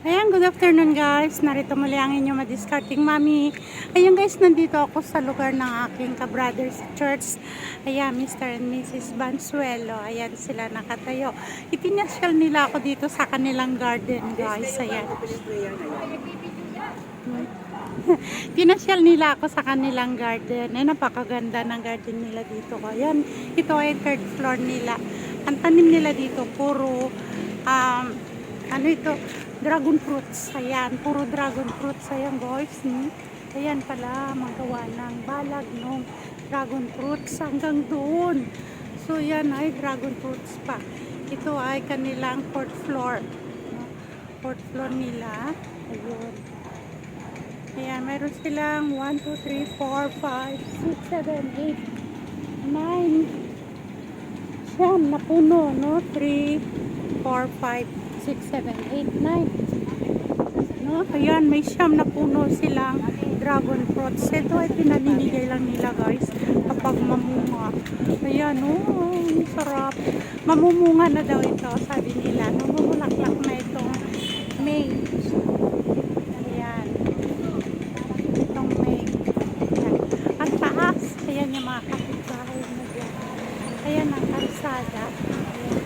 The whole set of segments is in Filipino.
Ayan, good afternoon guys. Narito muli ang inyong madiscarding mami. Ayan guys, nandito ako sa lugar ng aking ka-brothers church. Ayan, Mr. and Mrs. Bansuelo. Ayan sila nakatayo. Ipinasyal nila ako dito sa kanilang garden guys. Ayan. Pinasyal nila ako sa kanilang garden. Ay, napakaganda ng garden nila dito. Ayan, ito ay third floor nila. Ang tanim nila dito, puro ano ito, dragon fruits. Ayan, puro dragon fruits. Ayan guys, ayan pala, magawa ng balag ng dragon fruits hanggang doon. So yan ay dragon fruits pa. Ito ay kanilang fourth floor. Fourth floor nila. Ayun. Ayan, meron silang 1, 2, 3, 4, 5, 6, 7, 8, 9. Siyam na puno, no? 3, 4, 5, 6, 7, 8, 9. No? Ayan, may siyam na puno silang dragon fruits. Ito ay pinaninigay lang nila guys kapag mamunga. Ayan, oh, sarap. Mamumunga na daw ito, sabi nila. Namumulaklak na itong May. Ayan. Itong May. Ayan. Ang taas. Ayan yung mga kapitbahay na dyan. Ayan ang kalsada. Ayan.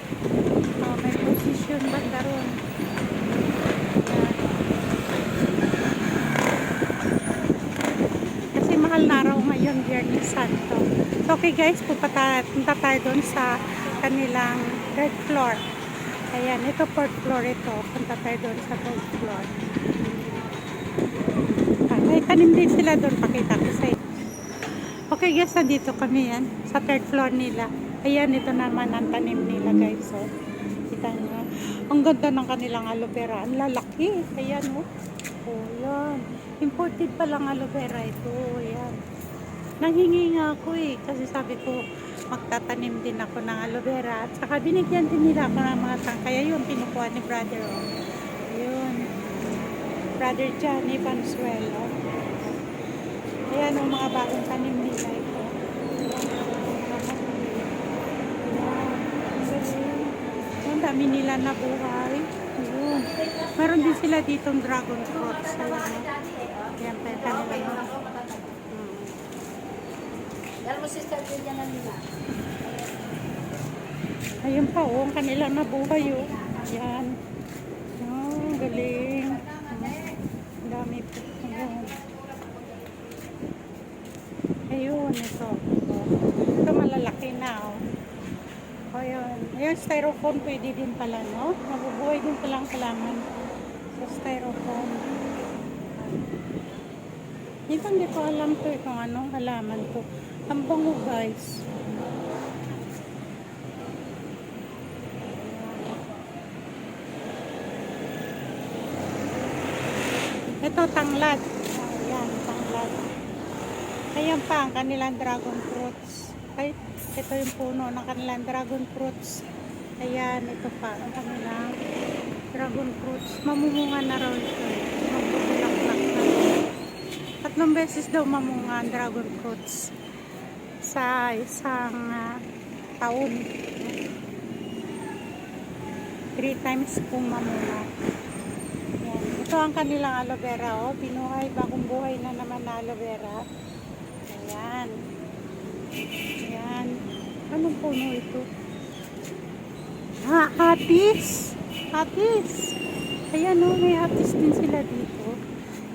Oh, may posisyon banda ron. Kasi mahal na araw ngayon, Biyernes Santo. So, okay guys, punta tayo doon sa kanilang third floor. Ayan, ito fourth floor ito. Punta tayo doon sa third floor. May tanim din sila doon, pakita ko sa inyo. Okay guys, nandito kami yan sa third floor nila. Ayan, ito naman ang tanim nila guys. So, kita nyo. Ang ganda ng kanilang aloe vera. Ang lalaki. Ayan o. Oh, yan. Imported pa lang aloe vera ito. Ayan. Nanghingi nga ako eh. Kasi sabi ko, magtatanim din ako ng aloe vera. At saka binigyan din nila ako ng mga tang. Kaya yun, pinukuha ni brother. Oh. Ayun. Brother Johnny Bansuelo. Ayan ang mga bagong tanim nila ito. Ang dami nila nabuhay. Ayun. Meron din sila ditong dragon fruits. Ayan pa yung kanilang. Ayun pa oh, ang kanilang nabuhay oh. Ayan. Oh, galing. Ang dami po. Ayun, ito. Ito malalaki na oh. Ayun. Ayun, styrofoam pwede din pala, no? Mabubuhay din palang halaman sa styrofoam. Hindi ko alam to kung anong halaman to. Ang bango guys. Ito tanglad. Ayan, tanglad. Ayan pa ang kanilang dragon fruits. Ay, ito yung puno ng kanilang dragon fruits. Ayan, ito pa ang kanilang dragon fruits. Mamumunga na raw ito. Magbubulaklak na. 3 beses daw mamunga ang dragon fruits sa isang taon. 3 times kung mamunga. Ayan. Ito ang kanilang aloe vera. Oh. Binuhay, bagong buhay na naman na aloe vera. Ayan. Ayan. Anong puno ito? Hatis. Hatis. Ayan o, may hatis din sila dito.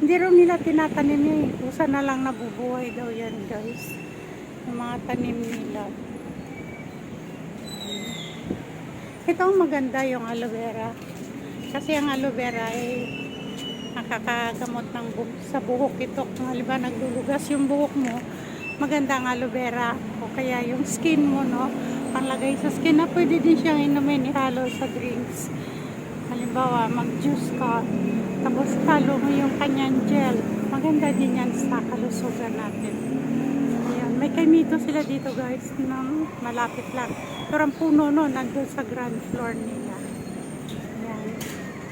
Hindi rin nila tinatanim eh. Kusa na lang nabubuhay daw yan guys. Yung mga tanim nila. Ito ang maganda yung aloe vera. Kasi ang aloe vera ay nakakagamot ng sa buhok ito. Kung halimbawa naglulugas yung buhok mo, maganda ang aloe vera. O kaya yung skin mo, no? Panglagay sa skin na pwede din siyang inumin, ihalo sa drinks. Halimbawa, mag-juice ka, tapos halo mo yung kanyang gel. Maganda din yan sa kalusugan natin. Ayan. May kamito sila dito guys, ng malapit lang. Pero ang puno no, nandun sa ground floor nila. Ayan.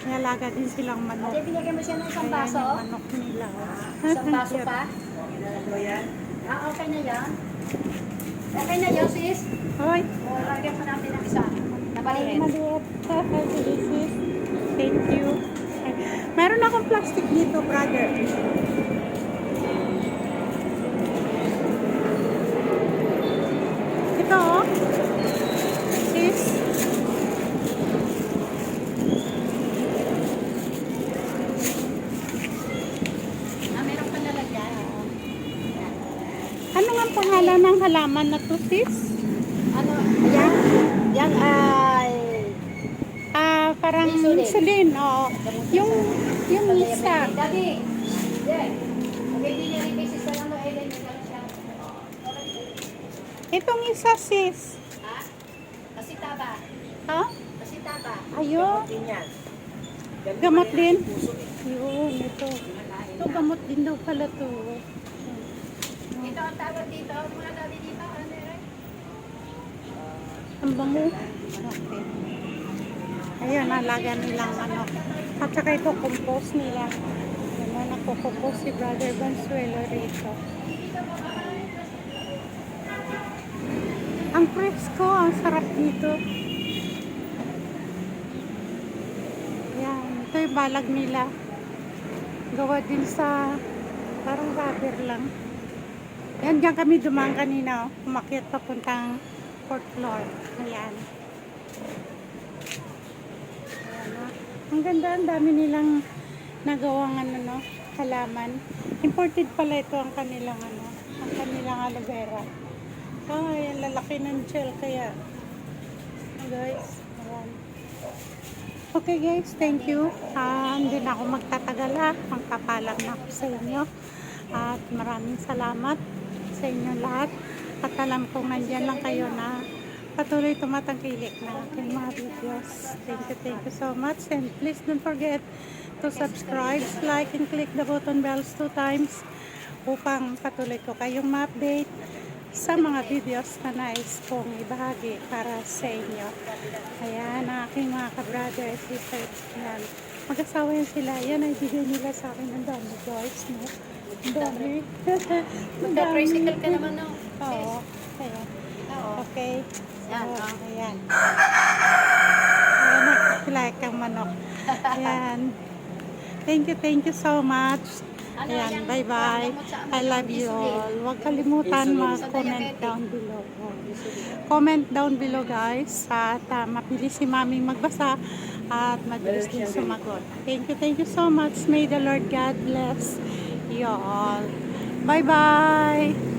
May alaga din silang manok. Ate, binigyan mo siya ng isang baso? Ayan yung manok nila. Isang baso pa? Okay na yan. Okay na yan, sis. Hoy. O, lagyan pa natin ng isa. Napaliit. Maliit. Sis. Thank you. Meron akong plastic dito, brother. Ito, oh. Sis. Meron pa lalagyan. Ano nga ang pangalan ng halaman na to, sis? Ano, ayan. Yan ay... Parang Insulin. insulin, oo. Yung isa. Daddy. Yeah. Okay, din yung request sa lang Ellen. Itong isa, sis. Ha? Kasita ba? Ha? Kasita ba? Ayun. Gamot din. Yun, ito. Ito, gamot din daw pala to. Ito ang tawag dito. Mga daddy dito. Ano meron? Ang bango. Okay. Ayan, alaga nilang ano. At saka ito, compost nila. Ano, nakukumpos si Brother Bansuelo rito. Ang presko, ang sarap dito. Ayan, ito yung balag nila. Gawa din sa parang rubber lang. Yan, dyan kami dumaan kanina. Oh. Umakyat papuntang 4th floor. Ayan. Ang ganda, ang dami nilang nagawang ano, no, halaman. Imported pala ito ang kanilang ano, ang kanilang aloe vera. Ay, ang lalaki ng gel kaya. Guys, ayan. Okay guys, thank you. Hindi na ako magtatagal. Magpapalam na ako sa inyo. At maraming salamat sa inyo lahat. At alam kong nandyan lang kayo na patuloy tumatangkilik na aking mga videos. Thank you so much. And please don't forget to subscribe, like, and click the button bells 2 times upang patuloy ko kayong ma-update sa mga videos na nais kong ibahagi para sa inyo. Ayan, ang aking mga ka-brother, sisters, yan. Mag-asawa yan sila. Yan ay bigay nila sa akin ng dami, guys, no? Ang dami. Ang dami. Tricycle ka naman, no? Oo. Ayan. Oo. Okay. Yan, So, oh. ayan. Ayan, nakikilay kang manok. Ayan. Thank you so much. Ano, Ayan, yan, bye-bye. gamot sa I love you all. Huwag kalimutan mag-comment down below. Comment down below, guys. At mabilis si maming magbasa at mabilis din sumagot. Thank you so much. May the Lord God bless you all. Bye-bye.